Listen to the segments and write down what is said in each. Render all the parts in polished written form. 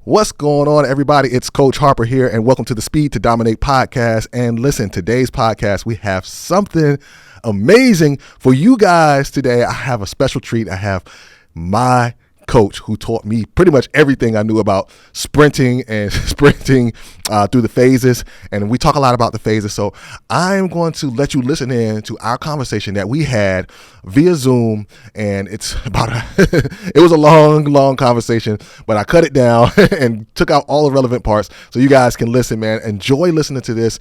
What's going on, everybody? It's Coach Harper here, and welcome to the Speed to Dominate podcast. And listen, today's podcast, we have something amazing for you guys today. I have a special treat. I have my coach who taught me pretty much everything I knew about sprinting and sprinting through the phases. And we talk a lot about the phases. So I'm going to let you listen in to our conversation that we had via Zoom. And it's about, it was a long conversation, but I cut it down and took out all the relevant parts so you guys can listen, man. Enjoy listening to this.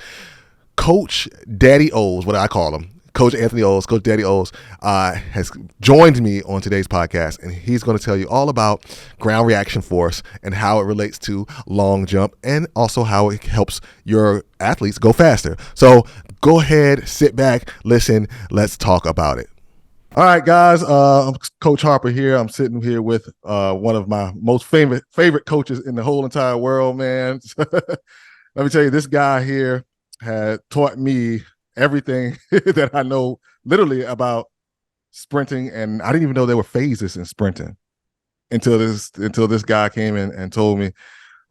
Coach Daddy O's, what I call him. Coach Anthony O's, Coach Daddy O's, has joined me on today's podcast, and he's going to tell you all about ground reaction force and how it relates to long jump and also how it helps your athletes go faster. So go ahead, sit back, listen, let's talk about it. All right, guys, I'm Coach Harper here. I'm sitting here with one of my most favorite coaches in the whole entire world, man. Let me tell you, this guy here had taught me everything that I know literally about sprinting, and I didn't even know there were phases in sprinting until this guy came in and told me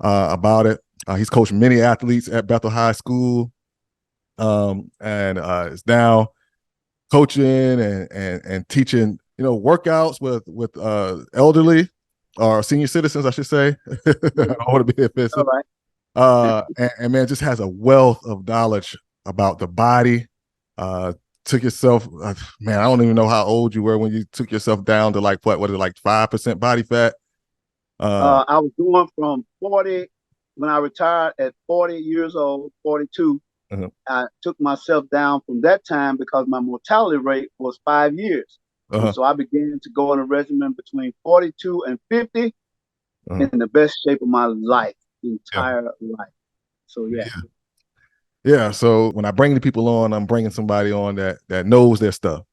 about it. He's coached many athletes at Bethel High School, and is now coaching and teaching, workouts with elderly or senior citizens, I should say. I don't want to be offensive. All right. And man, just has a wealth of knowledge about the body. Took yourself, man, I don't even know how old you were when you took yourself down to like 5% body fat? I was going from 40 when I retired at 40 years old, 42. I took myself down from that time because my mortality rate was 5 years. So I began to go in a regimen between 42 and 50 in the best shape of my life, entire life. So yeah. So when I bring the people on, I'm bringing somebody on that knows their stuff,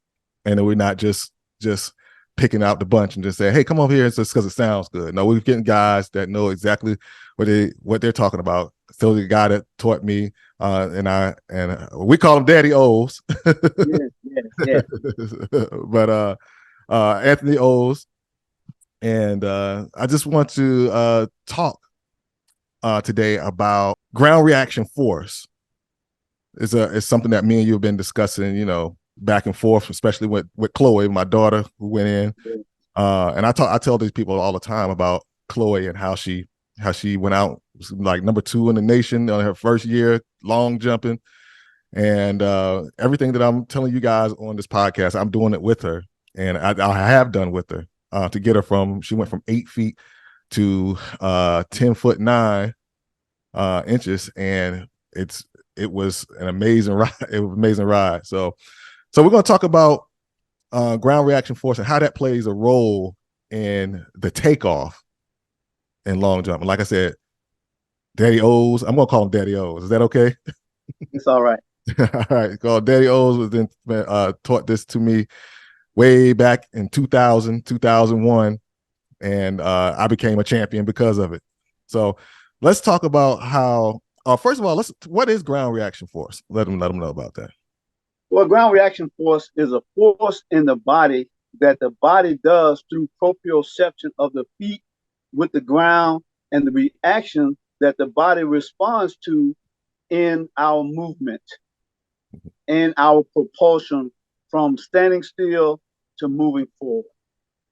and we're not just picking out the bunch and just say, hey, come over here, it's just because it sounds good. No, we're getting guys that know exactly what they're talking about. So the guy that taught me, and we call him Daddy O's. Yes. But Anthony O's, and I just want to talk today about ground reaction force. It's something that me and you have been discussing, back and forth, especially with Chloe, my daughter, who went in. And I tell these people all the time about Chloe and how she went out like number 2 in the nation on her first year long jumping, and everything that I'm telling you guys on this podcast, I'm doing it with her, and I have done with her to get her she went from 8 feet to 10'9" inches, and it was an amazing ride. It was an amazing ride. So we're going to talk about ground reaction force and how that plays a role in the takeoff in long jump. And like I said, Daddy O's, I'm going to call him Daddy O's. Is that okay? It's all right. All right. Called Daddy O's was then taught this to me way back in 2001. And I became a champion because of it. So let's talk about how, first of all, what is ground reaction force? Let them know about that. Well, ground reaction force is a force in the body that the body does through proprioception of the feet with the ground and the reaction that the body responds to in our movement and our propulsion from standing still to moving forward.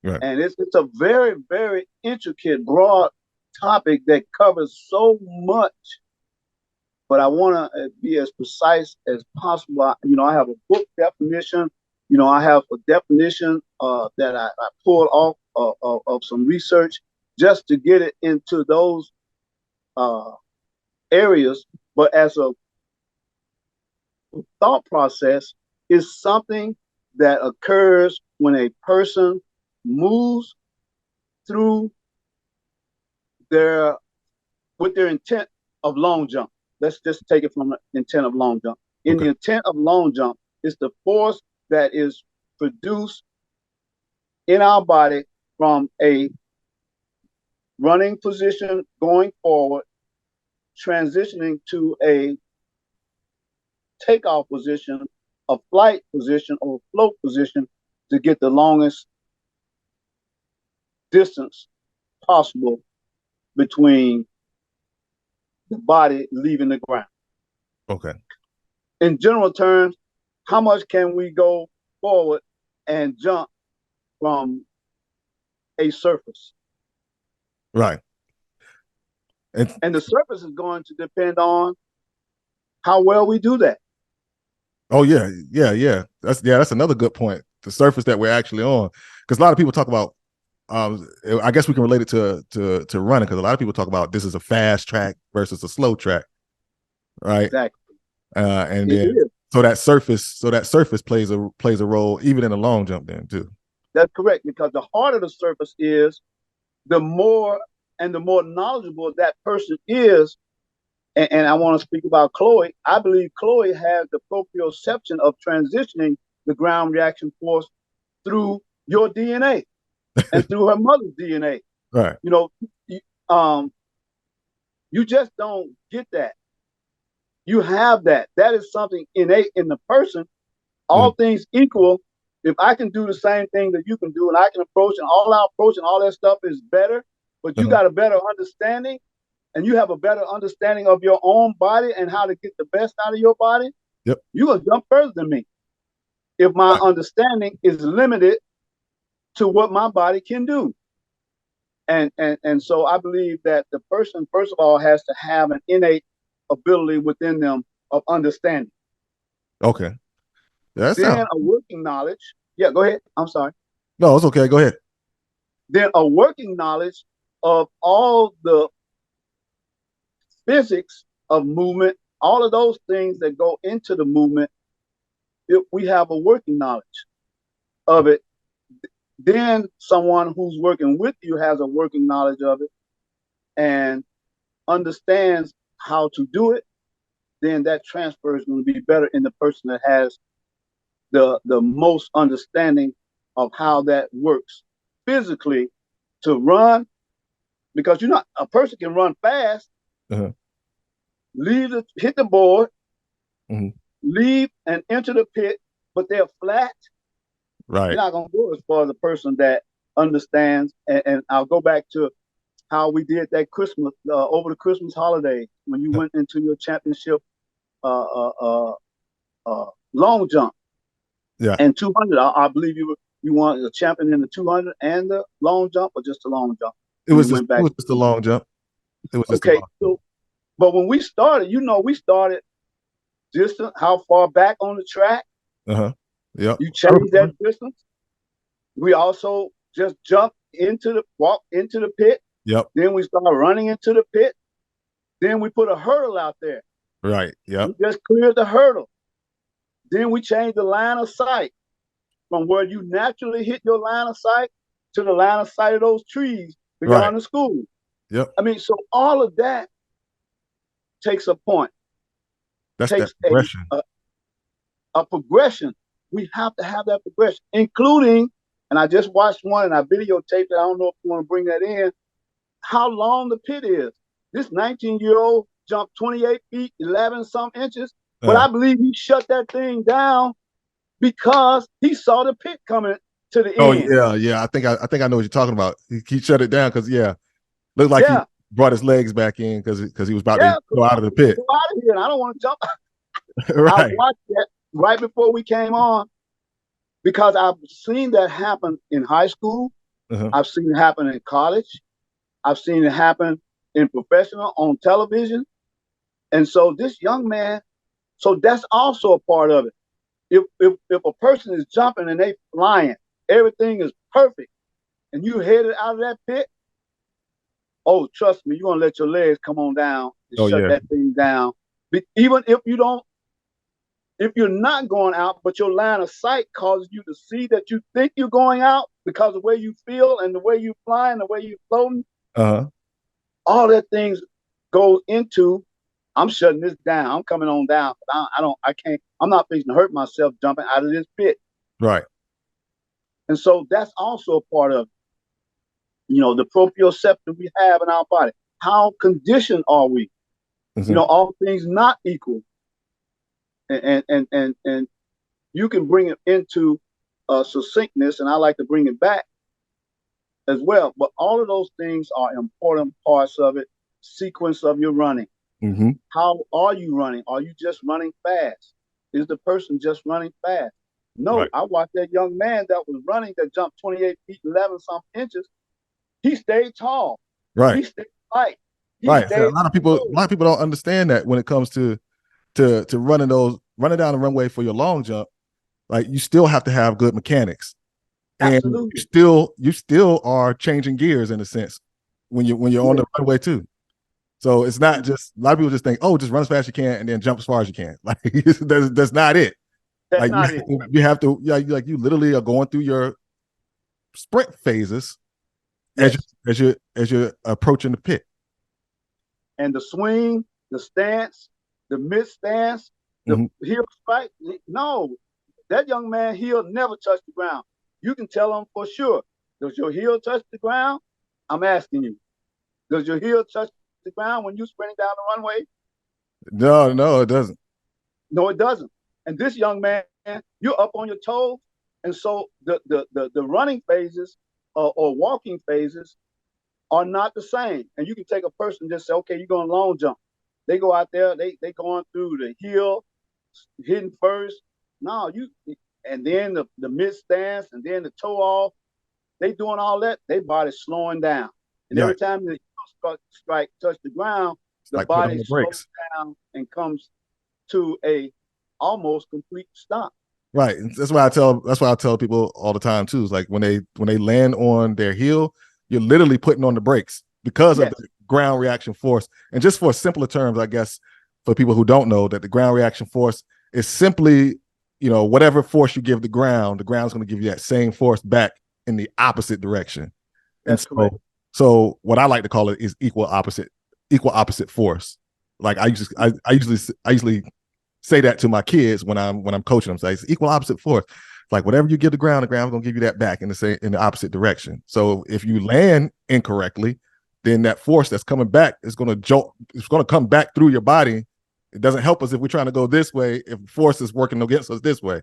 Right. And it's a very, very intricate, broad topic that covers so much. But I want to be as precise as possible. I have a book definition. I have a definition that I pulled off of some research just to get it into those areas. But as a thought process, is something that occurs when a person moves through with their intent of long jump. Let's just take it from the intent of long jump. In the intent of long jump, it's the force that is produced in our body from a running position going forward, transitioning to a takeoff position, a flight position, or float position to get the longest distance possible between the body leaving the ground. Okay. In general terms, how much can we go forward and jump from a surface? Right. And the surface is going to depend on how well we do that. Oh yeah. That's another good point. The surface that we're actually on, because a lot of people talk about. I guess we can relate it to running, because a lot of people talk about this is a fast track versus a slow track, right? Exactly. And then so that surface plays a role even in a long jump then too. That's correct, because the harder the surface is, the more knowledgeable that person is. And I want to speak about Chloe. I believe Chloe has the proprioception of transitioning the ground reaction force through your DNA and through her mother's DNA. Right. You know, you just don't get that. You have that. That is something innate in the person. All things equal, if I can do the same thing that you can do, and I can approach, and all our approach and all that stuff is better, but you got a better understanding, and you have a better understanding of your own body and how to get the best out of your body, you're going to jump further than me. If my understanding is limited to what my body can do. And so I believe that the person, first of all, has to have an innate ability within them of understanding. Okay. Then a working knowledge. Yeah, go ahead. I'm sorry. No, it's okay. Go ahead. Then a working knowledge of all the physics of movement, all of those things that go into the movement. If we have a working knowledge of it, then someone who's working with you has a working knowledge of it and understands how to do it, then that transfer is going to be better in the person that has the most understanding of how that works physically to run, because a person can run fast, hit the board, leave and enter the pit, but they're flat. Right. You're not going to go as far as a person that understands. And I'll go back to how we did that Christmas, over the Christmas holiday, when you went into your championship long jump. Yeah. And 200, I believe you won the champion in the 200 and the long jump, or just the long jump? It was just the long jump. It was just okay. So, but when we started, we started distance, how far back on the track. Yeah. You changed that distance. We also just walk into the pit. Yep. Then we started running into the pit. Then we put a hurdle out there. Right. Yep. We just cleared the hurdle. Then we changed the line of sight from where you naturally hit your line of sight to the line of sight of those trees beyond the school. Yep. I mean, so all of that takes a point. That's that progression. A progression. We have to have that progression, including, and I just watched one and I videotaped it. I don't know if you want to bring that in, how long the pit is. This 19-year-old jumped 28 feet, 11 some inches, but I believe he shut that thing down because he saw the pit coming to the end. Oh yeah. I think I know what you're talking about. He shut it down because looked like he brought his legs back in because he was about to go out of the pit. Go out of here, and I don't want to jump. Right. I watched that right before we came on because I've seen that happen in high school. I've seen it happen in college. I've seen it happen in professional on television. And so this young man, so that's also a part of it. If a person is jumping and they flying, everything is perfect, and you headed out of that pit, oh, trust me, you're going to let your legs come on down and shut that thing down. Even if you're not going out, but your line of sight causes you to see that you think you're going out because of the way you feel and the way you fly and the way you're floating. All that things goes into, I'm shutting this down. I'm coming on down. I can't, I'm not fixing to hurt myself jumping out of this pit. Right. And so that's also a part of, the proprioception we have in our body. How conditioned are we? All things not equal. And you can bring it into succinctness, and I like to bring it back as well. But all of those things are important parts of it. Sequence of your running. Mm-hmm. How are you running? Are you just running fast? Is the person just running fast? No, Right. I watched that young man that was running that jumped 28 feet, 11 some inches. He stayed tall. Right. He stayed light. He Right. So stayed a lot of people don't understand that when it comes to running down the runway for your long jump. Like, you still have to have good mechanics, and absolutely. you still are changing gears in a sense when you're on the runway too. So it's not just, a lot of people just think, oh, just run as fast as you can and then jump as far as you can. Like, that's not it. That's Like, not it. you have to, like, you literally are going through your sprint phases Yes. as you're approaching the pit. And the swing, the stance, the mid stance, the heel strike. No, that young man heel never touched the ground. You can tell him for sure. Does your heel touch the ground? I'm asking you. Does your heel touch the ground when you're sprinting down the runway? No, it doesn't. No, it doesn't. And this young man, you're up on your toes. And so the running phases or walking phases are not the same. And you can take a person and just say, okay, you're going long jump. They go out there, they going through the heel, hitting first. No, and then the mid stance and then the toe off. They doing all that. Their body's slowing down. And every time the heel strike touch the ground, the like body slows down and comes to a almost complete stop. Right. That's why I tell people all the time too. Is like when they land on their heel, you're literally putting on the brakes because of the ground reaction force. And just for simpler terms, I guess, for people who don't know, that the ground reaction force is simply, whatever force you give the ground's going to give you that same force back in the opposite direction. That's correct. So what I like to call it is equal opposite force. Like, I usually say that to my kids when I'm coaching them. So it's equal opposite force. Like, whatever you give the ground's gonna give you that back in the opposite direction. So if you land incorrectly, then that force that's coming back is gonna jolt. It's gonna come back through your body. It doesn't help us if we're trying to go this way, if force is working against us this way.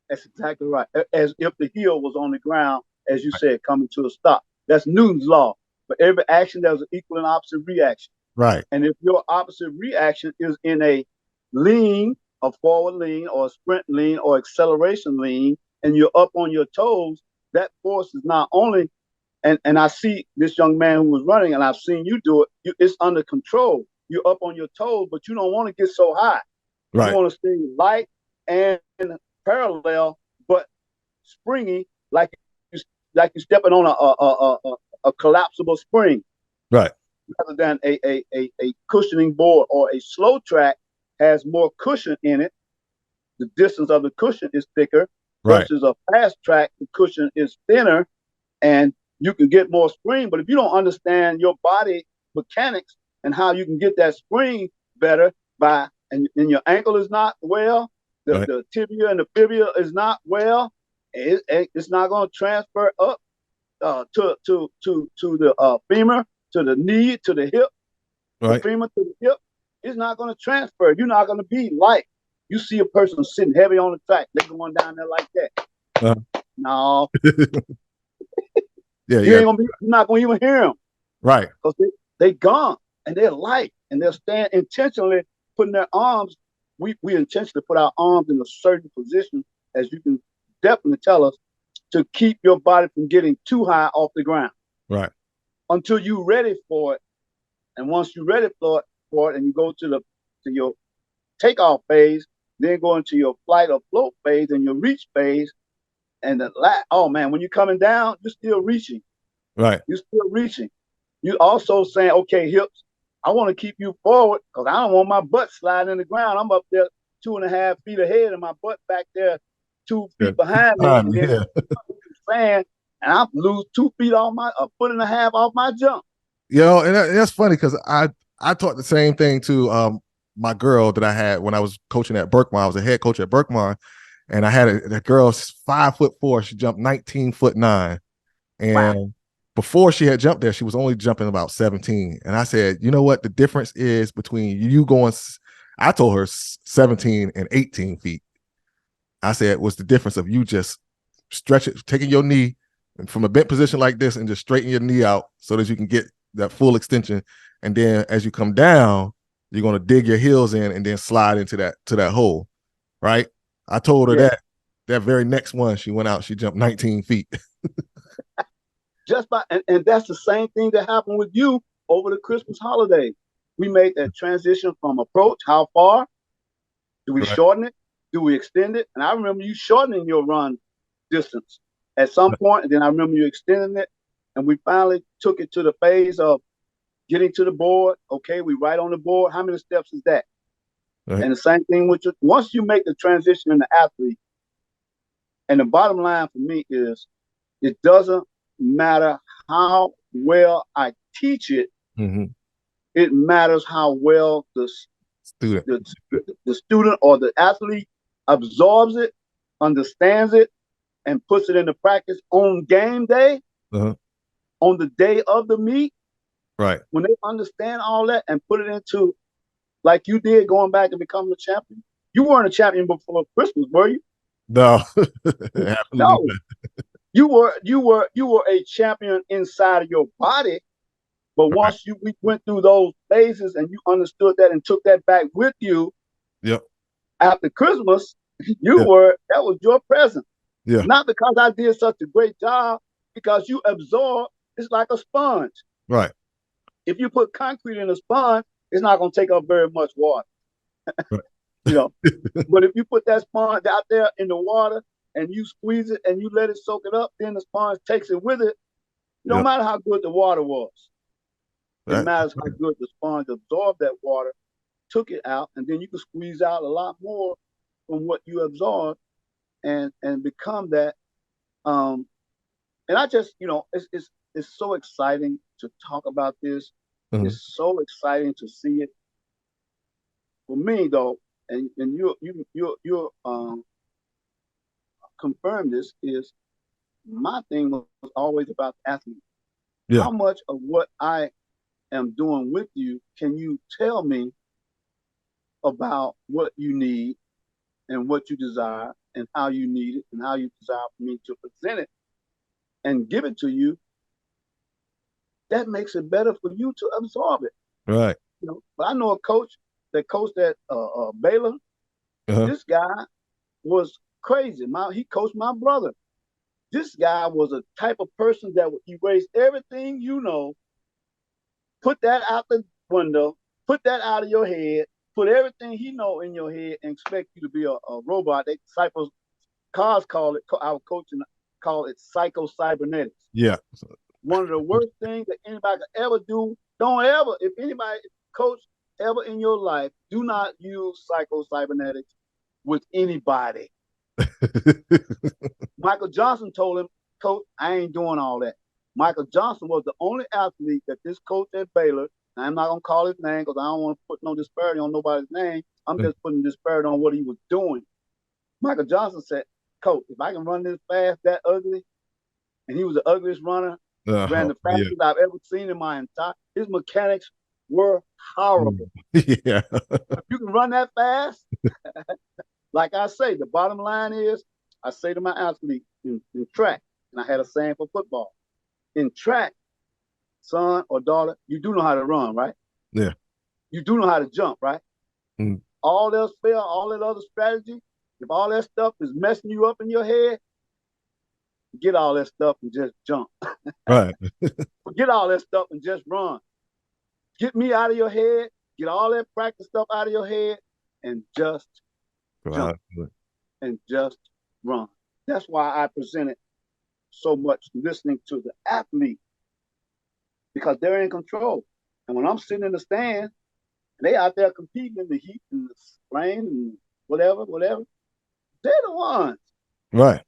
That's exactly right. As if the heel was on the ground, as you said, coming to a stop. That's Newton's law. For every action, there's an equal and opposite reaction. Right. And if your opposite reaction is in a lean, a forward lean, or a sprint lean, or acceleration lean, and you're up on your toes, that force is not only, and I see this young man who was running, and I've seen you do it, it's under control. You're up on your toes, but you don't want to get so high. Right. You want to stay light and parallel, but springy, like you're stepping on a collapsible spring. Right. Rather than a cushioning board, or a slow track has more cushion in it. The distance of the cushion is thicker, versus a fast track, the cushion is thinner, and you can get more spring. But if you don't understand your body mechanics and how you can get that spring better and your ankle is not well, the tibia and the fibula is not well, it's not going to transfer up to the femur, to the knee, to the hip, the femur to the hip. It's not going to transfer. You're not going to be light. You see a person sitting heavy on the track, they're going down there like that. No. You're not going to even hear them. Right. Because they gone and they're light and they're staying intentionally putting their arms. We intentionally put our arms in a certain position, as you can definitely tell us, to keep your body from getting too high off the ground. Right. Until you're ready for it. And once you're ready for it and you go to your takeoff phase, then go into your flight or float phase and your reach phase. And when you're coming down, you're still reaching. Right. You're still reaching. You're also saying, okay, hips, I want to keep you forward because I don't want my butt sliding in the ground. I'm up there 2.5 feet ahead and my butt back there 2 feet behind me. And then and I lose 2 feet off a foot and a half off my jump. And that's funny because I taught the same thing to my girl that I had when I was coaching at Berkmar. I was a head coach at Berkmar, and I had a girl 5'4". She jumped 19'9", and before she had jumped there, she was only jumping about 17. And I said, you know what? The difference is between you going, I told her 17 and 18 feet. I said, what's the difference of you just taking your knee from a bent position like this and just straighten your knee out so that you can get that full extension. And then as you come down, you're going to dig your heels in and then slide into that hole, right? I told her that very next one, she went out, she jumped 19 feet. Just by, and that's the same thing that happened with you over the Christmas holiday. We made that transition from approach. How far? Do we shorten it? Do we extend it? And I remember you shortening your run distance at some point, and then I remember you extending it, and we finally took it to the phase of getting to the board. Okay, we right on the board. How many steps is that? Right. And the same thing with you. Once you make the transition in the athlete, and the bottom line for me is, it doesn't matter how well I teach it. Mm-hmm. It matters how well the student or the athlete absorbs it, understands it, and puts it into practice on game day, on the day of the meet. Right. When they understand all that and put it into, like you did, going back and becoming a champion. You weren't a champion before Christmas, were you? No. No. You were a champion inside of your body. But once we went through those phases and you understood that and took that back with you, after Christmas, that was your present. Yeah. Not because I did such a great job, because you absorb. It's like a sponge. Right. If you put concrete in a sponge, it's not going to take up very much water. Right. But if you put that sponge out there in the water and you squeeze it and you let it soak it up, then the sponge takes it with it. No matter how good the water was. It matters how good the sponge absorbed that water, took it out, and then you can squeeze out a lot more from what you absorbed and become that. And I just, it's so exciting to talk about this. Mm-hmm. It's so exciting to see it. For me, though, and you confirm this, is my thing was always about the athlete. Yeah. How much of what I am doing with you can you tell me about what you need and what you desire and how you need it and how you desire for me to present it and give it to you? That makes it better for you to absorb it. Right. But I know a coach that coached at Baylor. This guy was crazy. He coached my brother. This guy was a type of person that would erase everything put that out the window, put that out of your head, put everything he know in your head, and expect you to be a robot. Cars call it, our coaching call it psycho-cybernetics. Yeah. One of the worst things that anybody could ever do. Don't ever, if anybody coach ever in your life, do not use psycho-cybernetics with anybody. Michael Johnson told him, "Coach, I ain't doing all that." Michael Johnson was the only athlete that this coach at Baylor, and I'm not going to call his name because I don't want to put no disparity on nobody's name. I'm just putting disparity on what he was doing. Michael Johnson said, "Coach, if I can run this fast, that ugly," and he was the ugliest runner, ran the fastest I've ever seen in my entire, his mechanics were horrible. Yeah. If you can run that fast, like I say, the bottom line is, I say to my athletes in track, and I had a saying for football. In track, son or daughter, you do know how to run, right? Yeah. You do know how to jump, right? Mm. All else fail, all that other strategy, if all that stuff is messing you up in your head, forget all that stuff and just jump. Right. Forget all that stuff and just run. Get me out of your head, get all that practice stuff out of your head, and just jump. And just run. That's why I presented so much listening to the athlete, because they're in control. And when I'm sitting in the stand, and they out there competing in the heat and the rain and whatever, they're the ones. Right.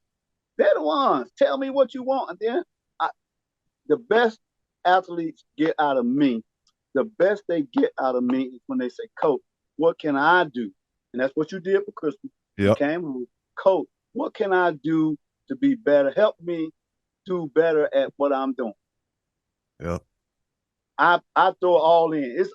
They're the ones. Tell me what you want. And then the best athletes get out of me. The best they get out of me is when they say, "Coach, what can I do?" And that's what you did for Christmas. Yep. You came home, "Coach, what can I do to be better? Help me do better at what I'm doing." Yeah. I throw it all in. It's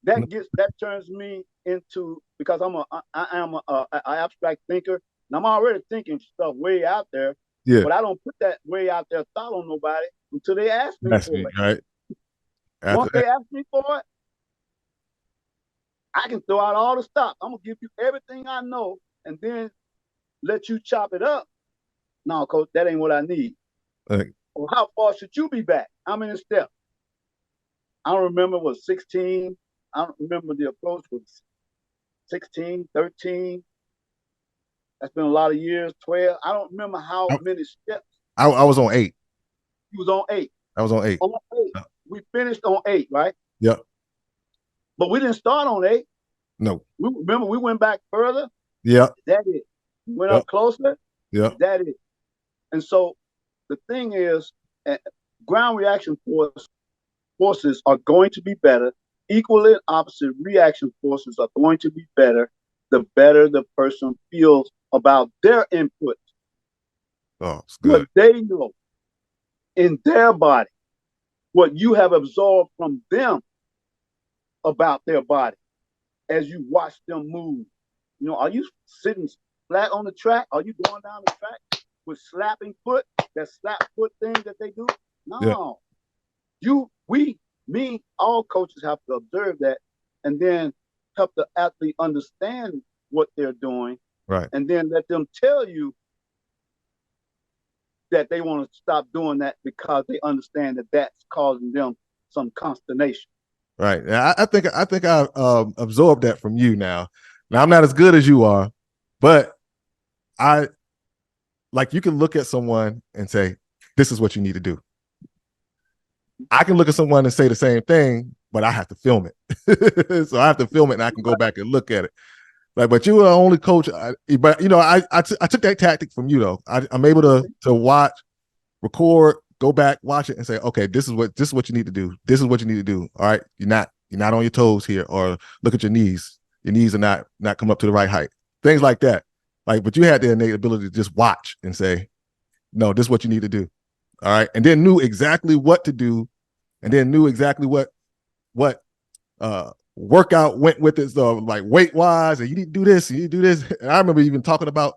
that turns me into, because I am an abstract thinker, and I'm already thinking stuff way out there. Yeah. But I don't put that way out there thought on nobody until they ask me That's for me, it. right? After Once they that, ask me for it, I can throw out all the stops. I'm gonna give you everything I know, and then let you chop it up. No, coach, that ain't what I need. Well, how far should you be back? How many steps? I don't remember. It was 16. I don't remember the approach was 16, 13. That's been a lot of years. 12. I don't remember how many steps. I was on 8. He was on 8. I was on 8. On 8. We finished on 8, right? Yep. But we didn't start on 8. No. Remember, we went back further. Yep. That it. We went up closer. Yep. That it. And so the thing is, ground reaction forces are going to be better. Equal and opposite reaction forces are going to be better the better the person feels about their input. Oh, it's good. What they know in their body, what you have absorbed from them about their body as you watch them move. You know, are you sitting flat on the track? Are you going down the track with slapping foot, that slap foot thing that they do? No. Yeah. All coaches have to observe that and then help the athlete understand what they're doing. Right. And then let them tell you that they want to stop doing that because they understand that that's causing them some consternation. Right. I think I absorbed that from you now. Now I'm not as good as you are, but I like you can look at someone and say, this is what you need to do. I can look at someone and say the same thing, but I have to film it. So I have to film it and I can go back and look at it. Like, but you were the only coach. But you know, I took that tactic from you though. I'm able to watch, record, go back, watch it, and say, okay, this is what you need to do. This is what you need to do. All right, you're not on your toes here, or look at your knees. Your knees are not come up to the right height. Things like that. Like, but you had the innate ability to just watch and say, no, this is what you need to do. All right, and then knew exactly what to do, and then knew exactly what workout went with it, so like weight wise, and you need to do this, and you do this. And I remember even talking about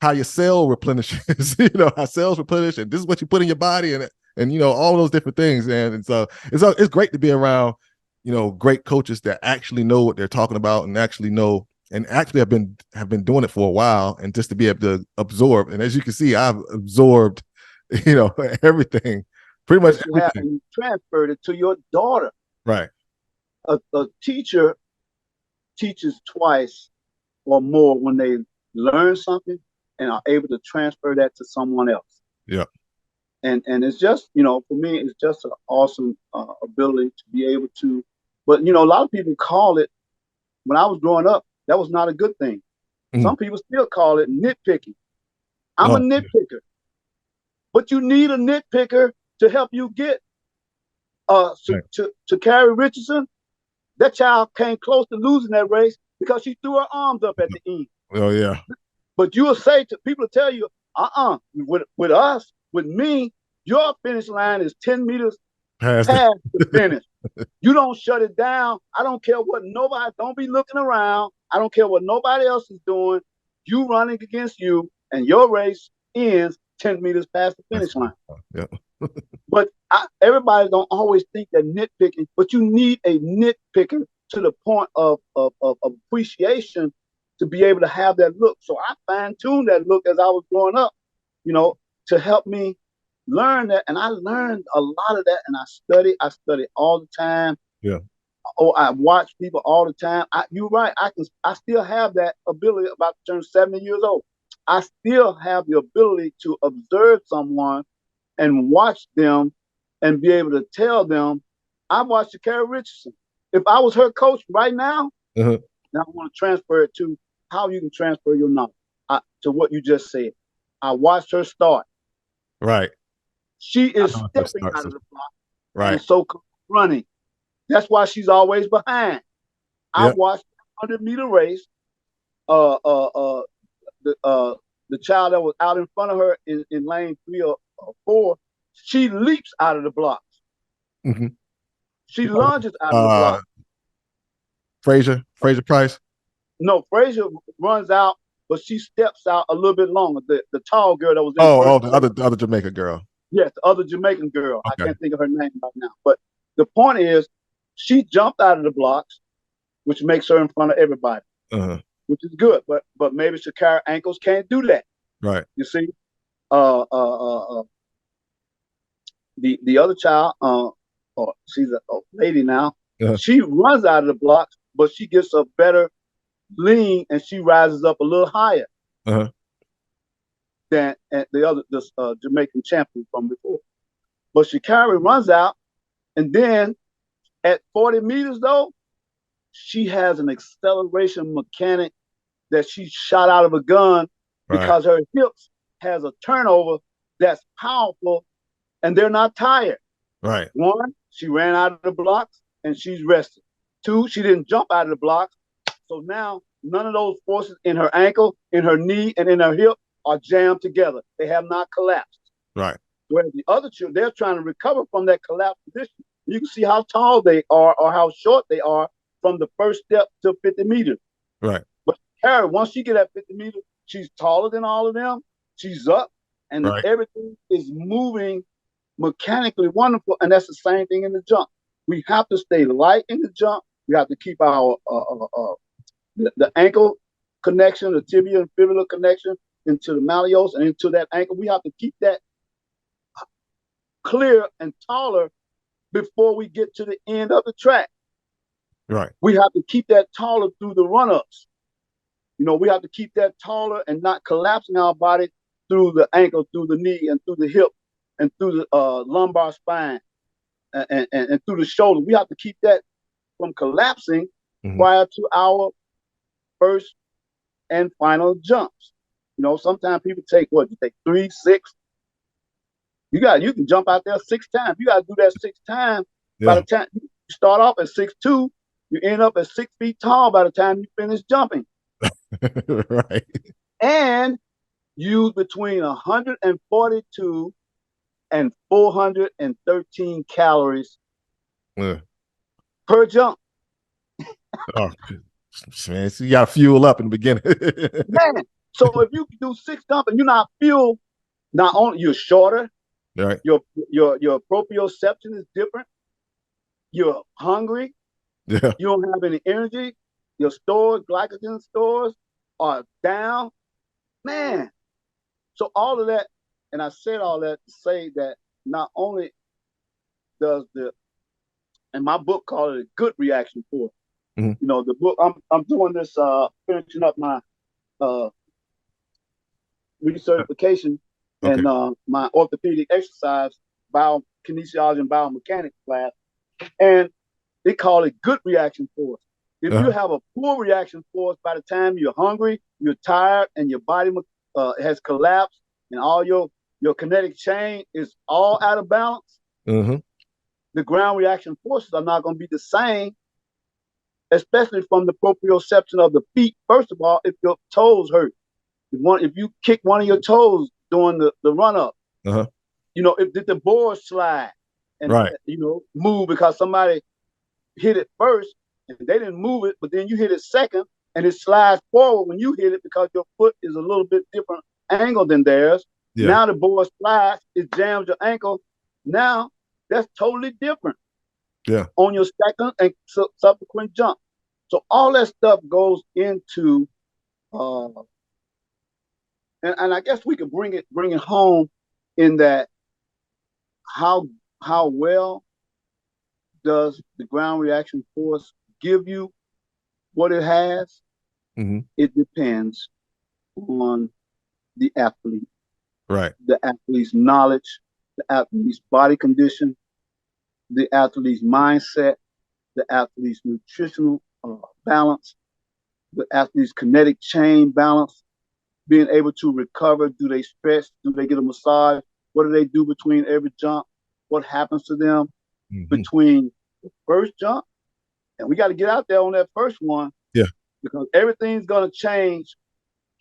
how your cell replenishes, you know, how cells replenish, and this is what you put in your body, and you know, all those different things. And so it's great to be around, you know, great coaches that actually know what they're talking about and actually know and actually have been doing it for a while, and just to be able to absorb. And as you can see, I've absorbed, you know, everything, pretty much everything. And you transferred it to your daughter. Right. A teacher teaches twice or more when they learn something and are able to transfer that to someone else. Yeah. And it's just, you know, for me, it's just an awesome ability to be able to. But, you know, a lot of people call it, when I was growing up, that was not a good thing. Mm-hmm. Some people still call it nitpicking. I'm a nitpicker. But you need a nitpicker to help you get to Carrie Richardson. That child came close to losing that race because she threw her arms up at the end. Oh, yeah. But you will say to people, tell you, with us, with me, your finish line is 10 meters past the finish. You don't shut it down. I don't care what nobody, don't be looking around. I don't care what nobody else is doing. You running against you, and your race ends 10 meters past the finish line. Yeah. But everybody don't always think that nitpicking, but you need a nitpicker to the point of appreciation to be able to have that look. So I fine-tuned that look as I was growing up, you know, to help me learn that. And I learned a lot of that, and I study all the time. Yeah. Oh, I watch people all the time. You're right. I still have that ability. About to turn 70 years old. I still have the ability to observe someone and watch them and be able to tell them, I watched Carrie Richardson. If I was her coach right now, now I want to transfer it to how you can transfer your knowledge to what you just said. I watched her start. Right. She is stepping out of the block. Right. And so running. That's why she's always behind. Yep. I watched the 100-meter race. The child that was out in front of her in lane 3 or 4, she leaps out of the blocks. Mm-hmm. She lunges out of the block. Fraser Price? No, Fraser runs out but she steps out a little bit longer. The tall girl that was in Oh, first. the other Jamaican girl. Yes, the other Jamaican girl. Okay. I can't think of her name right now. But the point is, she jumped out of the blocks, which makes her in front of everybody, which is good. But maybe Shakira ankles can't do that. Right. You see, the other child, she's a lady now. She runs out of the blocks, but she gets a better lean and she rises up a little higher than the Jamaican champion from before. But Shakira runs out, and then at 40 meters though, she has an acceleration mechanic that she shot out of a gun because her hips has a turnover that's powerful, and they're not tired. Right. One, she ran out of the blocks and she's rested. Two, she didn't jump out of the blocks. So now none of those forces in her ankle, in her knee, and in her hip are jammed together. They have not collapsed. Right. Whereas the other two, they're trying to recover from that collapsed position. You can see how tall they are or how short they are from the first step to 50 meters. Right. But Carrie, once she get at 50 meters, she's taller than all of them. She's up, and everything is moving mechanically wonderful. And that's the same thing in the jump. We have to stay light in the jump. We have to keep our the ankle connection, the tibia and fibula connection into the malleus and into that ankle. We have to keep that clear and taller before we get to the end of the track. Right. We have to keep that taller through the run-ups. You know, we have to keep that taller and not collapsing our body through the ankle, through the knee, and through the hip, and through the lumbar spine, and through the shoulder. We have to keep that from collapsing prior to our first and final jumps. You know, sometimes people take what? You take 3, 6. You can jump out there 6 times. You got to do that 6 times. By the time you start off at 6'2", you end up at 6 feet tall by the time you finish jumping. Right. And use between 142 and 413 calories per jump. Oh, man, so you got to fuel up in the beginning. Man, so if you do 6 jumps and you're not fueled, not only you're shorter, right? Your proprioception is different. You're hungry. Yeah. You don't have any energy. Your stores, glycogen stores, are down. Man. So all of that, and I said all that to say that not only does and my book called it a good reaction force. You know, the book I'm doing this finishing up my recertification and my orthopedic exercise biokinesiology and biomechanics class, and they call it good reaction force. If you have a poor reaction force, by the time you're hungry, you're tired, and your body has collapsed, and all your kinetic chain is all out of balance, the ground reaction forces are not going to be the same, especially from the proprioception of the feet. First of all, if your toes hurt, if you kick one of your toes during the run up, you know, if the board slide and you know, move because somebody hit it first and they didn't move it, but then you hit it second and it slides forward when you hit it because your foot is a little bit different angle than theirs. Now the board slides, it jams your ankle. Now that's totally different on your second and subsequent jump. So all that stuff goes into and I guess we could bring it home in that how well does the ground reaction force give you what it has? It depends on the athlete. Right. The athlete's knowledge, the athlete's body condition, the athlete's mindset, the athlete's nutritional balance, the athlete's kinetic chain balance, being able to recover. Do they stretch? Do they get a massage? What do they do between every jump? What happens to them between the first jump? And we got to get out there on that first one. Yeah. Because everything's going to change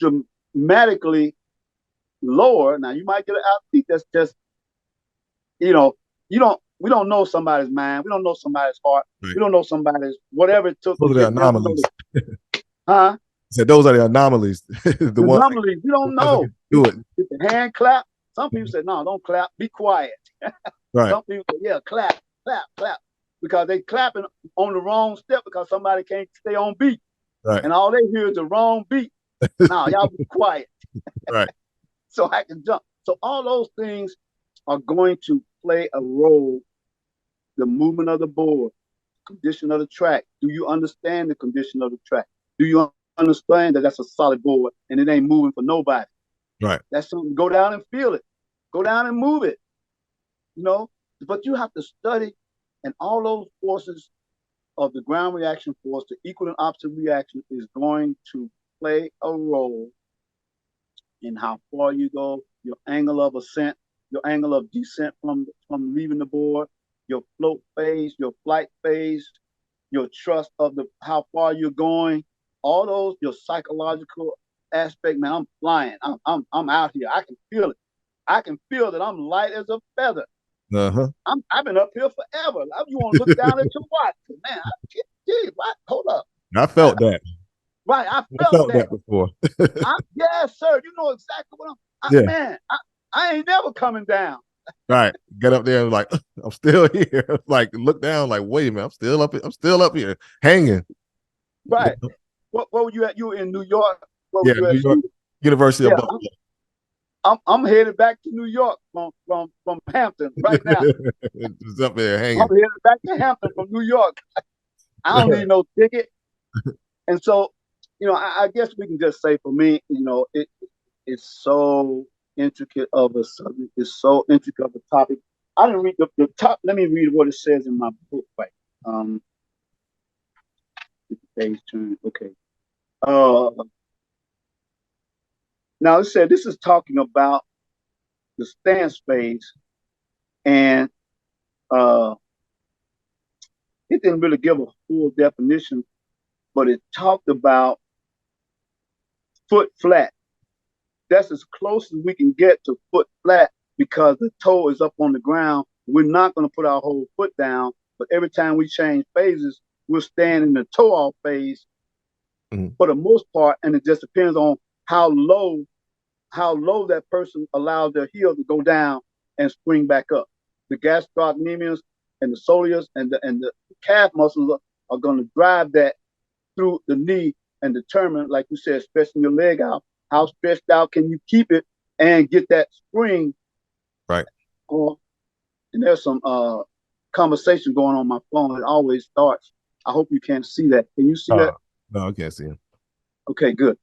dramatically lower. Now, you might get an athlete that's just, you know, we don't know somebody's mind. We don't know somebody's heart. Right. We don't know somebody's whatever it took. Look at the anomalies. Huh? So those are the anomalies. The ones anomalies. We don't know. that do it. If the hand clap, some people say, no, don't clap, be quiet. Right. Some people say, yeah, clap, clap, clap. Because they clapping on the wrong step because somebody can't stay on beat. Right. And all they hear is the wrong beat. Now, y'all be quiet. Right. So I can jump. So all those things are going to play a role. The movement of the board, condition of the track. Do you understand the condition of the track? Do you understand that that's a solid board and it ain't moving for nobody? Right. That's something. Go down and feel it. Go down and move it. You know, but you have to study, and all those forces of the ground reaction force, the equal and opposite reaction, is going to play a role in how far you go, your angle of ascent, your angle of descent from leaving the board, your float phase, your flight phase, your trust of the how far you're going, all those, your psychological aspect. Man, I'm flying. I'm out here. I can feel it. I can feel that I'm light as a feather. I've been up here forever. You want to look down at your watch, man? Geez, what? Hold up. I felt that. Right, I felt that before. Yes, sir. You know exactly what man. I ain't never coming down. Right. Get up there and like, I'm still here. Like, look down, like, wait a minute, I'm still up here, hanging. Right. What were you at? You were in New York? What Yeah, were you New at? York, University of Buffalo. I'm headed back to New York from Hampton right now. Just up there hanging. I'm headed back to Hampton from New York. I don't need no ticket. And so, you know, I guess we can just say for me, you know, it's so intricate of a subject. It's so intricate of a topic. I didn't read the top. Let me read what it says in my book. Right. Page turn. Okay. Now it said this is talking about the stance phase, and it didn't really give a full definition, but it talked about foot flat. That's as close as we can get to foot flat because the toe is up on the ground. We're not going to put our whole foot down, but every time we change phases, we'll stand in the toe off phase for the most part, and it just depends on how low that person allows their heel to go down and spring back up. The gastrocnemius and the soleus and the calf muscles are going to drive that through the knee and determine, like you said, stretching your leg out. How stretched out can you keep it and get that spring? Right. And there's some conversation going on my phone. It always starts. I hope you can't see that. Can you see that? No, I can't see it. Okay, good.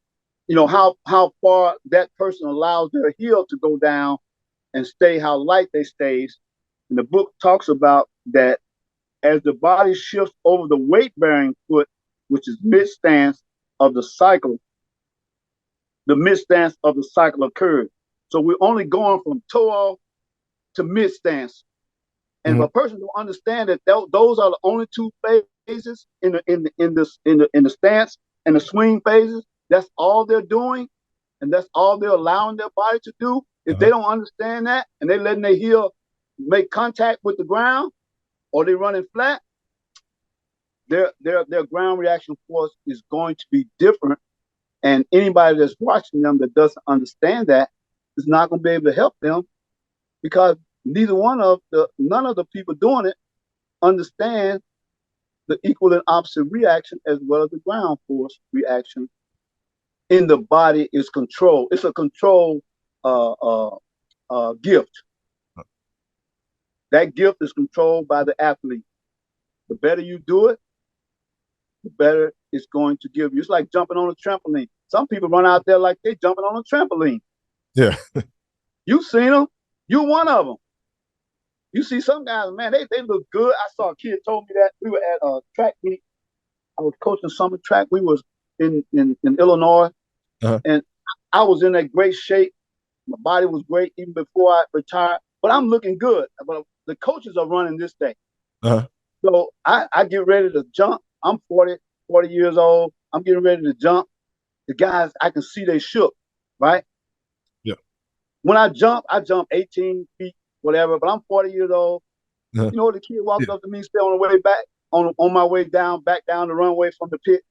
You know how far that person allows their heel to go down and stay how light they stays. And the book talks about that as the body shifts over the weight-bearing foot, which is mid-stance of the cycle, the mid-stance of the cycle occurs. So we're only going from toe off to mid-stance. And if a person don't understand that those are the only two phases in the stance and the swing phases, that's all they're doing, and that's all they're allowing their body to do. If they don't understand that and they letting their heel make contact with the ground, or they running flat, their ground reaction force is going to be different. And anybody that's watching them that doesn't understand that is not going to be able to help them, because none of the people doing it understand the equal and opposite reaction as well as the ground force reaction in the body is control. It's a control gift. That gift is controlled by the athlete. The better you do it, the better it's going to give you. It's like jumping on a trampoline. Some people run out there like they jumping on a trampoline. Yeah. You've seen them. You're one of them. You see some guys, man, they look good. I saw a kid told me that we were at a track meet. I was coaching summer track. We was in Illinois, and I was in that great shape. My body was great even before I retired, but I'm looking good. But the coaches are running this day. So I get ready to jump. I'm 40 years old. I'm getting ready to jump. The guys, I can see they shook, right? Yeah. When I jump 18 feet, whatever, but I'm 40 years old. You know, the kid walked up to me, stay on the way back, on my way down, back down the runway from the pit.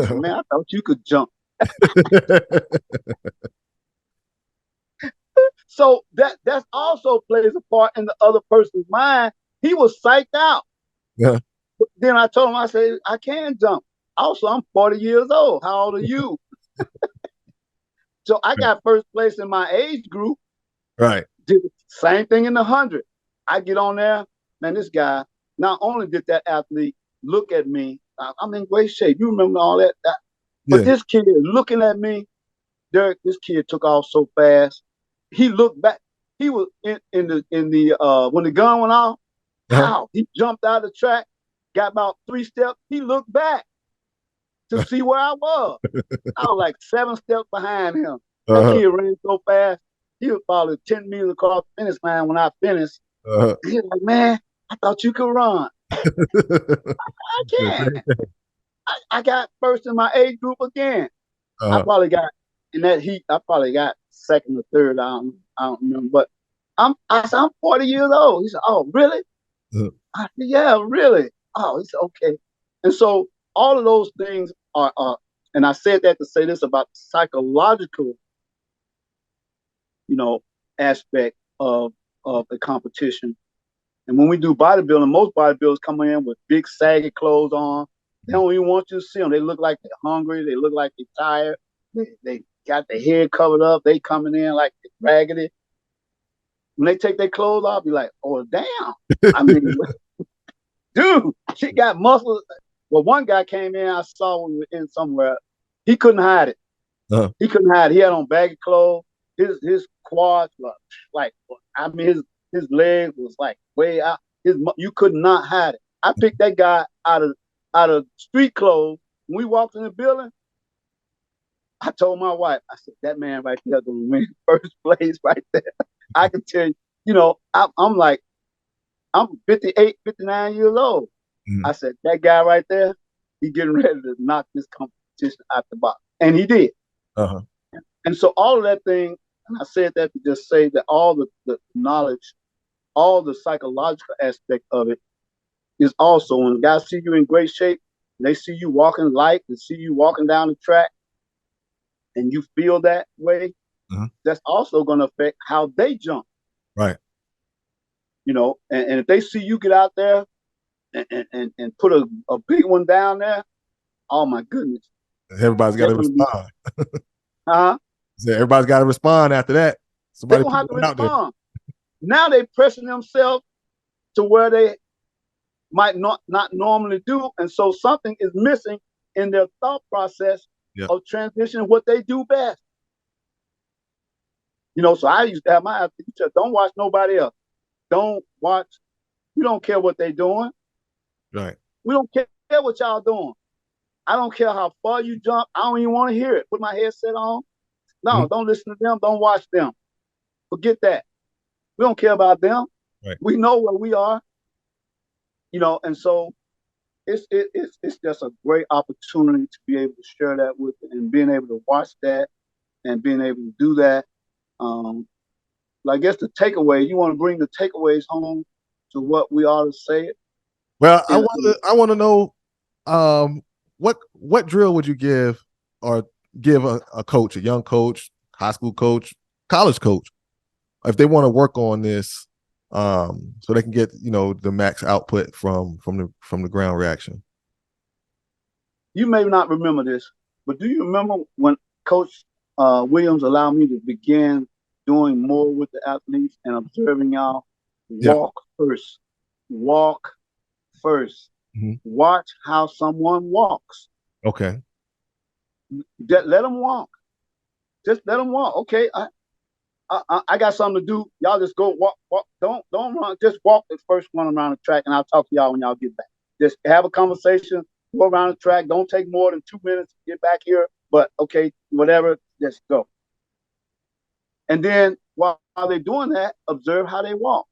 He said, man, I thought you could jump. So that also plays a part in the other person's mind. He was psyched out. Yeah. Then I told him, I said, I can jump. Also, I'm 40 years old. How old are you? So I got first place in my age group. Right. Did the same thing in the 100. I get on there, man, this guy, not only did that athlete look at me, I'm in great shape. You remember all that? But this kid looking at me, Derek, this kid took off so fast. He looked back. He was in the when the gun went off, pow, he jumped out of the track, got about 3 steps. He looked back to see where I was. I was like 7 steps behind him. That kid ran so fast. He was probably 10 meters across the finish line when I finished. He was like, man, I thought you could run. I can't. I got first in my age group again. I probably got in that heat. I probably got second or third. I don't remember. But I said, I'm 40 years old. He said, oh, really? I said, yeah, really. Oh, he said, okay. And so all of those things are and I said that to say this about the psychological, aspect of the competition. And when we do bodybuilding, most bodybuilders come in with big saggy clothes on. They don't even want you to see them. They look like they're hungry. They look like they're tired. They got their head covered up. They coming in like raggedy. When they take their clothes off, be like, oh, damn. I mean, dude, she got muscles. Well, one guy came in, I saw when we were in somewhere. He couldn't hide it. He couldn't hide it. He had on baggy clothes. His quads were like, I mean, his leg was like way out. You could not hide it. I picked that guy out of street clothes. When we walked in the building, I told my wife, I said, that man right there gonna win first place right there. I can tell you, I'm like, I'm 58, 59 years old. I said, that guy right there, he getting ready to knock this competition out the box. And he did. And so all of that thing, and I said that to just say that all the knowledge, all the psychological aspect of it is also when guys see you in great shape, they see you walking light, and see you walking down the track, and you feel that way, that's also going to affect how they jump. Right. And if they see you get out there and put a big one down there, oh my goodness. Everybody's got to respond. Everybody's got to respond after that. Somebody don't have to respond. Now they pressing themselves to where they might not normally do. And so something is missing in their thought process of transitioning what they do best. So I used to have my teacher, don't watch nobody else. Don't watch. We don't care what they're doing. Right. We don't care what y'all doing. I don't care how far you jump. I don't even want to hear it. Put my headset on. No, don't listen to them. Don't watch them. Forget that. We don't care about them. Right. We know where we are. And so it's just a great opportunity to be able to share that with and being able to watch that and being able to do that. I guess the takeaway, you want to bring the takeaways home to what we ought to say. Well, I want to know what drill would you give or give a coach, a young coach, high school coach, college coach, if they want to work on this, so they can get the max output from the ground reaction. You may not remember this, but do you remember when Coach Williams allowed me to begin doing more with the athletes and observing y'all? Walk first. Walk first. Watch how someone walks. Okay. Let them walk. Just let them walk. Okay, I got something to do. Y'all just go walk. Don't run. Just walk the first one around the track, and I'll talk to y'all when y'all get back. Just have a conversation. Go around the track. Don't take more than 2 minutes to get back here. But okay, whatever. Just go. And then while they're doing that, observe how they walk.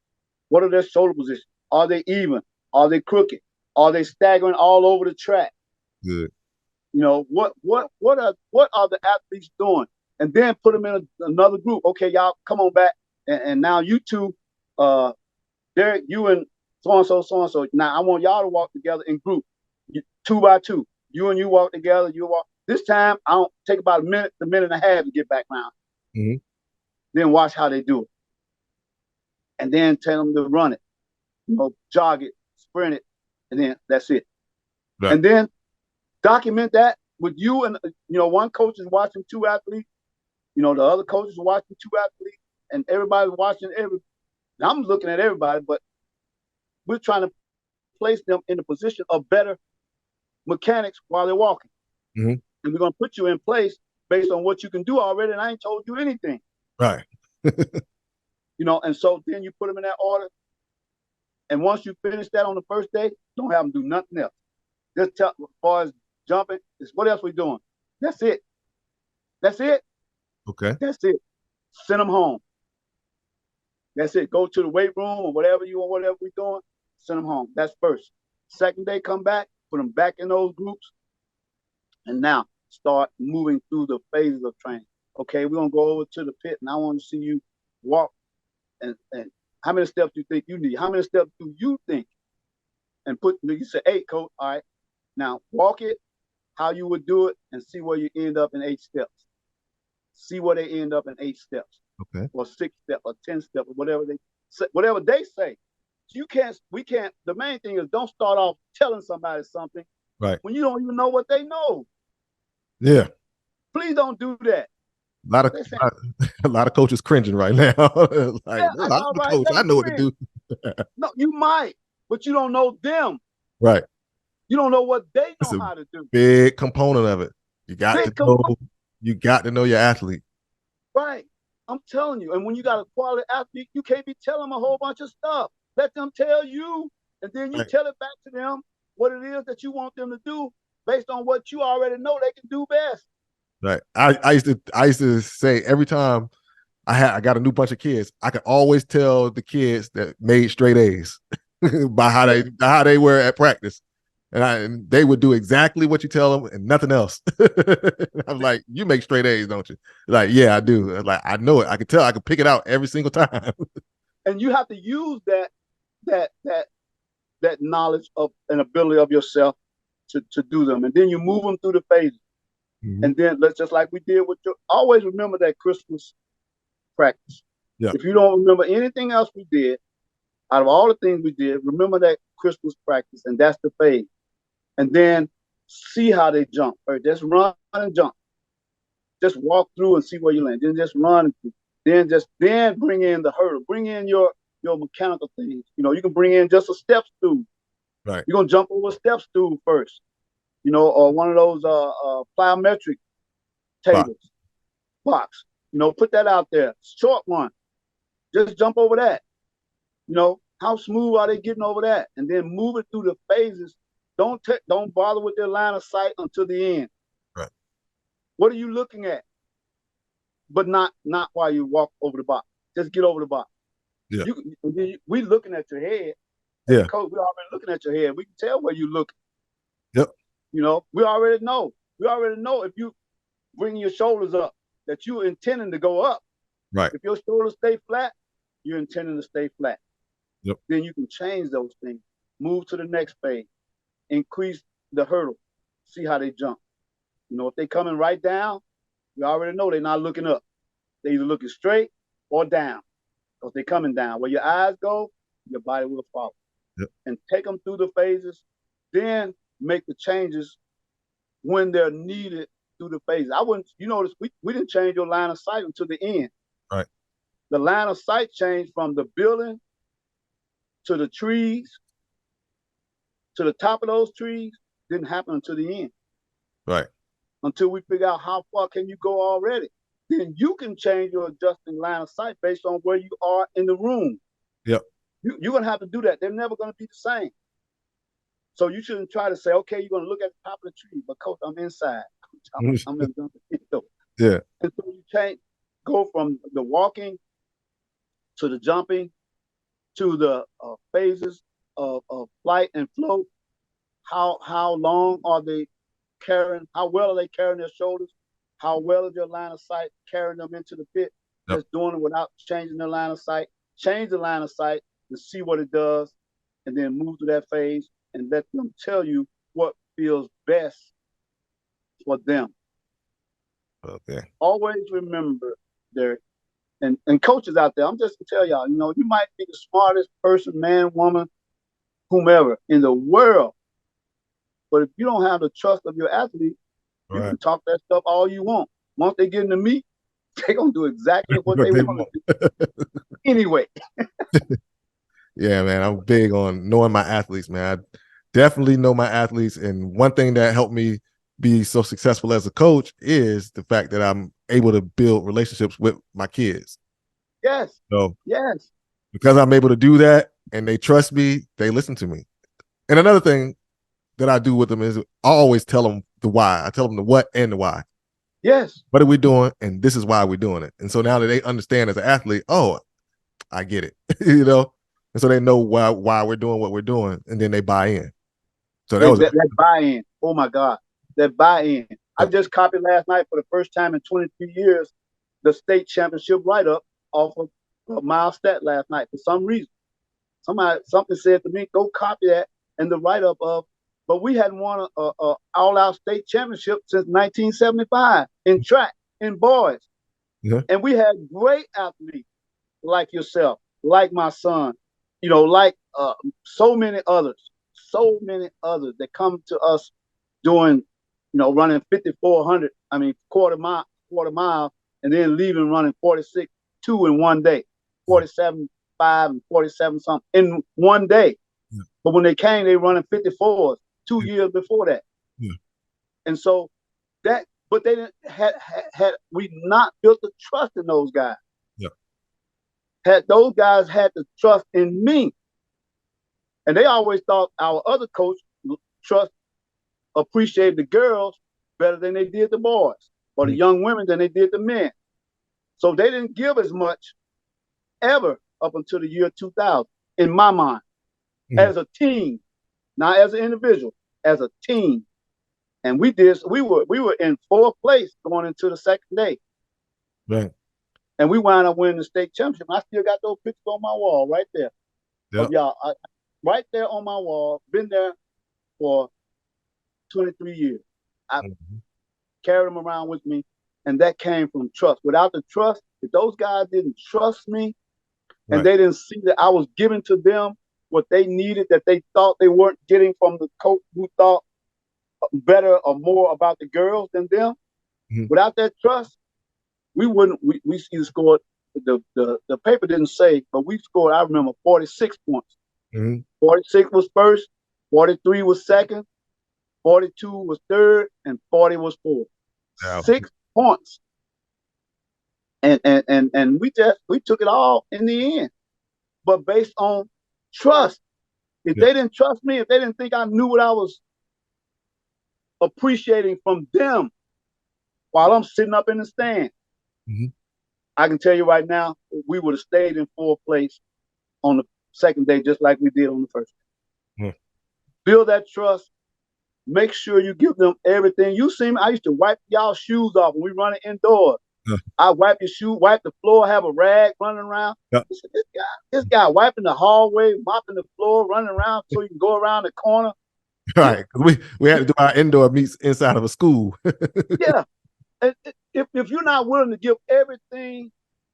What are their shoulder positions? Are they even? Are they crooked? Are they staggering all over the track? Good. What are the athletes doing? And then put them in another group. Okay, y'all, come on back. And now you two, Derek, you and so-and-so. Now I want y'all to walk together in group, 2 by 2. You walk together. You walk. This time, I don't take about a minute and a half to get back around. Mm-hmm. Then watch how they do it. And then tell them to run it, jog it, sprint it, and then that's it. Right. And then document that with you and, one coach is watching two athletes, the other coach is watching two athletes, and everybody's watching I'm looking at everybody, but we're trying to place them in the position of better mechanics while they're walking. Mm-hmm. And we're going to put you in place based on what you can do already, and I ain't told you anything. Right. And so then you put them in that order. And once you finish that on the first day, don't have them do nothing else. Just tell, as far as jumping, is what else we doing? That's it. That's it. Okay. That's it. Send them home. That's it. Go to the weight room or whatever we're doing. Send them home. That's first. Second day, come back, put them back in those groups, and now start moving through the phases of training. Okay, we're gonna go over to the pit, and I want to see you walk. And how many steps do you think you need? How many steps do you think? And you say 8, coach. All right, now walk it, how you would do it, and see where you end up in 8 steps. See where they end up in 8 steps. Okay. Or 6 steps, or 10 steps, or whatever they say. We can't. The main thing is don't start off telling somebody something, right, when you don't even know what they know. Yeah. Please don't do that. A lot of coaches cringing right now. Like, yeah, I'm a coach. I know what to do. No, you might, but you don't know them. Right. You don't know what they know how to do. Big component of it. You got to know your athlete. Right. I'm telling you. And when you got a quality athlete, you can't be telling them a whole bunch of stuff. Let them tell you, and then you tell it back to them what it is that you want them to do based on what you already know they can do best. Right. I used to say every time I got a new bunch of kids, I could always tell the kids that made straight A's by how they were at practice. And they would do exactly what you tell them and nothing else. I'm like, you make straight A's, don't you? Like, yeah, I do. Like, I know it. I can tell. I can pick it out every single time. And you have to use that knowledge of and ability of yourself to do them. And then you move them through the phases. Mm-hmm. And then let's just like we did with always remember that Christmas practice. Yeah. If you don't remember anything else we did, out of all the things we did, remember that Christmas practice, and that's the phase. And then see how they jump. Or just run and jump. Just walk through and see where you land. Then just run. Then bring in the hurdle. Bring in your mechanical things. You can bring in just a step stool. Right. You're gonna jump over a step stool first. Or one of those plyometric tables. Box. Put that out there. Short one. Just jump over that. How smooth are they getting over that? And then move it through the phases. Don't bother with their line of sight until the end. Right. What are you looking at? But not while you walk over the box. Just get over the box. Yeah. We looking at your head. Yeah. Coach, we already looking at your head. We can tell where you look. Yep. We already know. We already know if you bring your shoulders up that you're intending to go up. Right. If your shoulders stay flat, you're intending to stay flat. Yep. Then you can change those things. Move to the next phase. Increase the hurdle. See how they jump. If they coming right down, we already know they're not looking up. They're either looking straight or down. Because they're coming down. Where your eyes go, your body will follow. Yep. And take them through the phases. Then make the changes when they're needed through the phases. You notice we didn't change your line of sight until the end. Right. The line of sight changed from the building to the trees, to the top of those trees, didn't happen until the end. Right. Until we figure out how far can you go already. Then you can change your adjusting line of sight based on where you are in the room. Yep. You're going to have to do that. They're never going to be the same. So you shouldn't try to say, okay, you're going to look at the top of the tree, but coach, I'm inside. I'm in the window. Yeah. And so you go from the walking to the jumping to the phases of flight and float. How long are they carrying? How well are they carrying their shoulders? How well is your line of sight carrying them into the pit? Yep. Just doing it without changing their line of sight. Change the line of sight to see what it does, and then move to that phase and let them tell you what feels best for them. Okay. Always remember there, and coaches out there, I'm just gonna tell y'all, you might be the smartest person, man, woman, whomever in the world, but if you don't have the trust of your athlete, you Right. can talk that stuff all you want. Once they get in the meet, they're gonna do exactly what they want to do. Anyway. Yeah, man, I'm big on knowing my athletes, man. I definitely know my athletes. And one thing that helped me be so successful as a coach is the fact that I'm able to build relationships with my kids. Yes. So Yes. because I'm able to do that and they trust me, they listen to me. And another thing that I do with them is I always tell them the why. I tell them the what and the why. Yes. What are we doing? And this is why we're doing it. And so now that they understand as an athlete, oh, I get it, and so they know why we're doing what we're doing, and then they buy in. So that was That buy-in. Oh my God, that buy-in. I yep. just copied last night for the first time in 23 years the state championship write-up off of Miles Stat last night for some reason. Something said to me, go copy that and the write-up of. But we hadn't won a all-out state championship since 1975 in track in boys, and we had great athletes like yourself, like my son, like so many others that come to us doing, running 5,400. I mean, quarter mile, and then leaving running 46.2 in one day, 47.5 and 47 something in one day. Yeah. But when they came, they running 54s 2 years before that. Yeah. And so but they didn't had we not built the trust in those guys. Yeah. Had those guys had the trust in me. And they always thought our other coach appreciated the girls better than they did the boys, or the young women than they did the men. So they didn't give as much ever up until the year 2000, in my mind, as a team, not as an individual, as a team. And we were in fourth place going into the second day. Right. And we wound up winning the state championship. I still got those pictures on my wall right there. Yep. Of y'all, right there on my wall. Been there for 23 years. I carried them around with me, and that came from trust. Without the trust, if those guys didn't trust me, and they didn't see that I was giving to them what they needed, that they thought they weren't getting from the coach who thought better or more about the girls than them, without that trust, we wouldn't. We either scored. The paper didn't say, but we scored. I remember 46 points. 46 was first, 43 was second, 42 was third, and 40 was fourth. Wow. 6 points. And we took it all in the end. But based on trust. If they didn't trust me, if they didn't think I knew what I was appreciating from them while I'm sitting up in the stand, I can tell you right now, we would have stayed in fourth place on the second day, just like we did on the first day. Build that trust. Make sure you give them everything. You see me, I used to wipe y'all shoes off when we running indoors. I wipe your shoe, wipe the floor, have a rag running around. This guy wiping the hallway, mopping the floor, running around so you can go around the corner. Right. We had to do our indoor meets inside of a school. Yeah. If you're not willing to give everything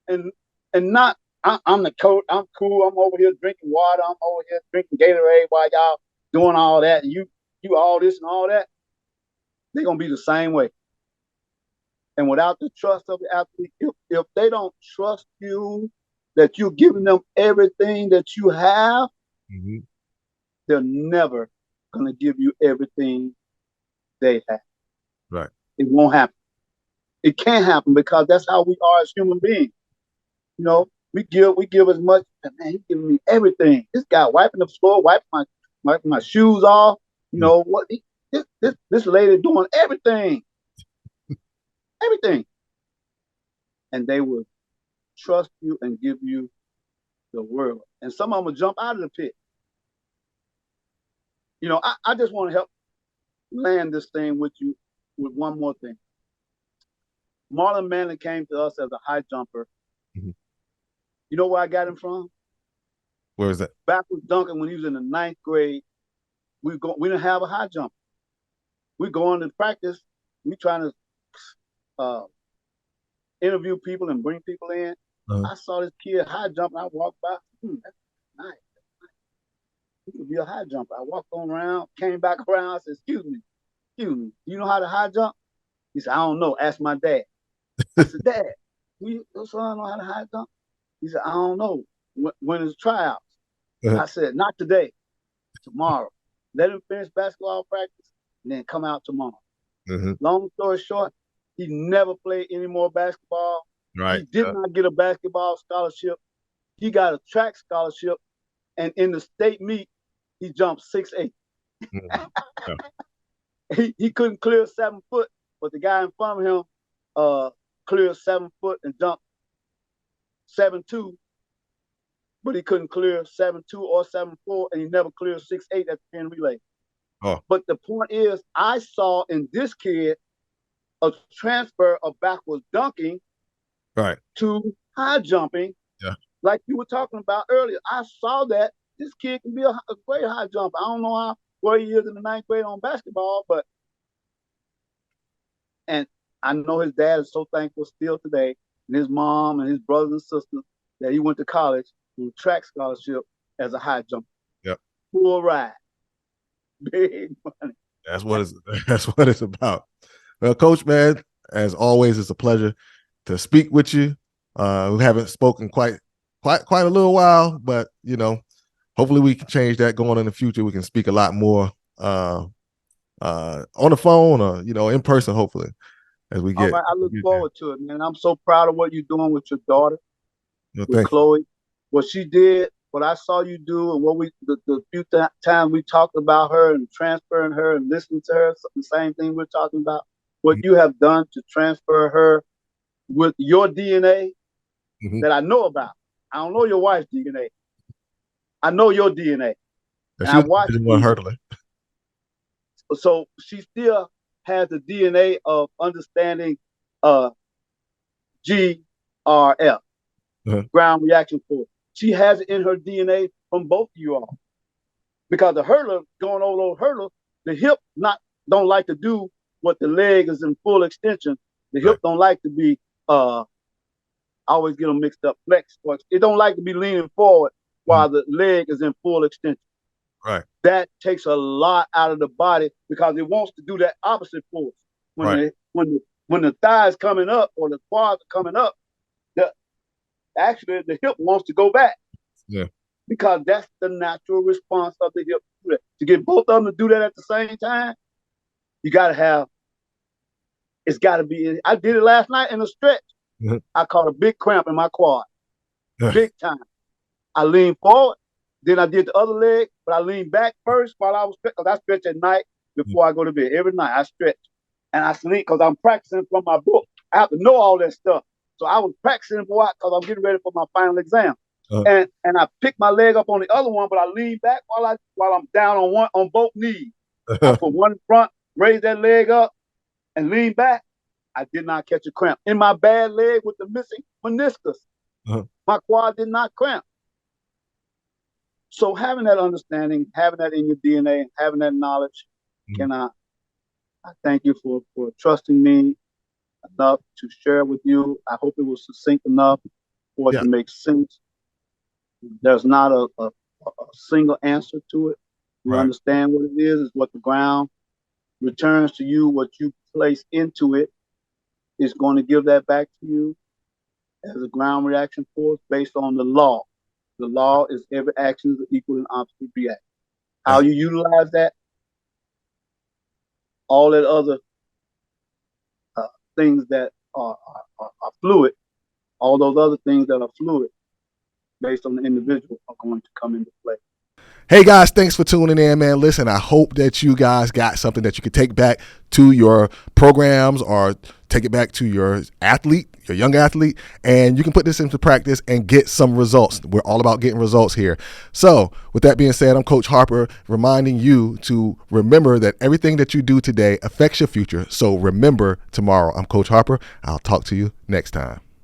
and not, I'm the coach, I'm cool, I'm over here drinking water, I'm over here drinking Gatorade while y'all doing all that, and you all this and all that, they're going to be the same way. And without the trust of the athlete, if they don't trust you, that you're giving them everything that you have, they're never going to give you everything they have. Right. It won't happen. It can't happen because that's how we are as human beings. You know, we give as much. Man, he's giving me everything. This guy wiping the floor, wiping my shoes off. You know what? This lady doing everything, everything, and they will trust you and give you the world. And some of them will jump out of the pit. You know, I just want to help land this thing with you with one more thing. Marlon Manley came to us as a high jumper. You know where I got him from? Where was that? Back with Duncan when he was in the 9th grade. We didn't have a high jumper. We go into practice, we trying to interview people and bring people in. I saw this kid high jumping. I walked by. That's nice. He could be a high jumper. I walked on around, came back around. I said, excuse me. You know how to high jump? He said, I don't know. Ask my dad. I said, Dad, your son know how to high jump? He said, I don't know. When is the tryouts? I said, not today. Tomorrow. Let him finish basketball practice and then come out tomorrow. Long story short, he never played any more basketball. Right. He did not get a basketball scholarship. He got a track scholarship, and in the state meet, he jumped 6'8". He couldn't clear 7 foot, but the guy in front of him cleared 7 foot and jumped 7'2", but he couldn't clear 7'2" or 7'4", and he never cleared 6'8" at the pin relay. But the point is, I saw in this kid a transfer of backwards dunking to high jumping, like you were talking about earlier. I saw that this kid can be a great high jumper. I don't know where he is in the 9th grade on basketball, and I know his dad is so thankful still today, and his mom and his brothers and sisters, that he went to college with a track scholarship as a high jumper. Full ride. Big money. That's what it's about. Well, Coach, man, as always, it's a pleasure to speak with you. We haven't spoken quite a little while, but hopefully we can change that going in the future. We can speak a lot more on the phone or in person, hopefully, as we get. All right, I look forward to it, man. I'm so proud of what you're doing with your daughter, with Chloe. What she did, what I saw you do, and what the few times we talked about her and transferring her and listening to her, the same thing we're talking about. What you have done to transfer her with your DNA that I know about. I don't know your wife's DNA. I know your DNA. And I watched hurdler. So she still has the DNA of understanding GRF, ground reaction force. She has it in her DNA from both of you all. Because the hurdler, going over those hurdles, the hip don't like to do what the leg is in full extension. The hip don't like to be, I always get them mixed up, flex. It don't like to be leaning forward while the leg is in full extension. Right. That takes a lot out of the body because it wants to do that opposite force. When the thighs coming up or the quads are coming up, actually the hip wants to go back. Yeah. Because that's the natural response of the hip. To get both of them to do that at the same time, you gotta have. It's gotta be. I did it last night in a stretch. I caught a big cramp in my quad, big time. I leaned forward, then I did the other leg, but I leaned back first while I was because I stretch at night before I go to bed. Every night I stretch, and I sleep because I'm practicing from my book. I have to know all that stuff. So I was practicing because I'm getting ready for my final exam. And I picked my leg up on the other one, but I leaned back while I'm down on both knees. I put one in front, raise that leg up, and lean back. I did not catch a cramp. In my bad leg with the missing meniscus, my quad did not cramp. So having that understanding, having that in your DNA, having that knowledge, I thank you for trusting me enough to share with you. I hope it was succinct enough for it to make sense. There's not a single answer to it. You understand what it is what the ground returns to you. What you place into it is going to give that back to you as a ground reaction force based on the law. The law is every action is equal and opposite reaction. How you utilize that, all that other things that are fluid, all those other things that are fluid based on the individual are going to come into play. Hey guys, thanks for tuning in, man. Listen, I hope that you guys got something that you could take back to your programs or take it back to your athlete, your young athlete, and you can put this into practice and get some results. We're all about getting results here. So with that being said, I'm Coach Harper, reminding you to remember that everything that you do today affects your future. So remember tomorrow. I'm Coach Harper. I'll talk to you next time.